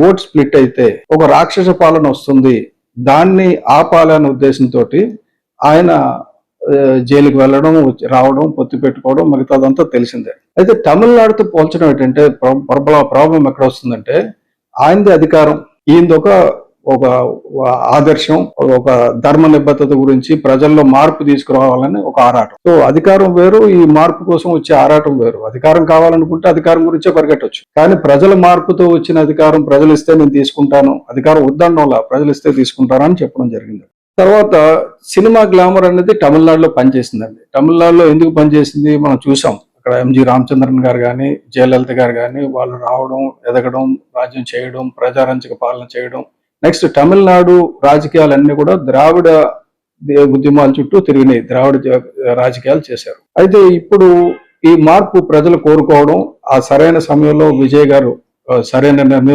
Vote split అయితే ఒక రాక్షస పాలన వస్తుంది, దాన్ని ఆపాలనే ఉద్దేశంతో ఆయన జైలుకి వెళ్ళడం, రావడం, పొత్తు పెట్టుకోవడం, మిగతాదంతా తెలిసిందే. అయితే తమిళనాడుతో పోల్చడం ఏంటంటే ప్రాబ్లం ఎక్కడ వస్తుందంటే, ఆయనది అధికారం, ఈయనది ఒక ఆదర్శం, ఒక ధర్మ నిబద్ధత గురించి ప్రజల్లో మార్పు తీసుకురావాలని ఒక ఆరాటం. సో అధికారం వేరు, ఈ మార్పు కోసం వచ్చే ఆరాటం వేరు. అధికారం కావాలనుకుంటే అధికారం గురించే పరిగెట్టొచ్చు, కానీ ప్రజల మార్పుతో వచ్చిన అధికారం ప్రజలు ఇస్తే నేను తీసుకుంటాను, అధికారం వద్దనడంలా ప్రజలు ఇస్తే తీసుకుంటాను అని చెప్పడం జరిగింది. తర్వాత సినిమా గ్లామర్ అనేది తమిళనాడులో పనిచేసిందండి. తమిళనాడులో ఎందుకు పనిచేసింది మనం చూసాం. అక్కడ ఎంజి రామచంద్రన్ గారు కానీ, జయలలిత గారు కానీ, వాళ్ళు రావడం, ఎదగడం, రాజ్యం చేయడం, ప్రజారంజక పాలన చేయడం. నెక్స్ట్ తమిళనాడు రాజకీయాలన్నీ కూడా ద్రావిడ ఉద్యమాల చుట్టూ తిరిగినాయి, ద్రావిడ రాజకీయాలు చేశారు. అయితే ఇప్పుడు ఈ మార్పు ప్రజలు కోరుకోవడం, ఆ సరైన సమయంలో విజయ్ గారు సరైన నిర్ణయం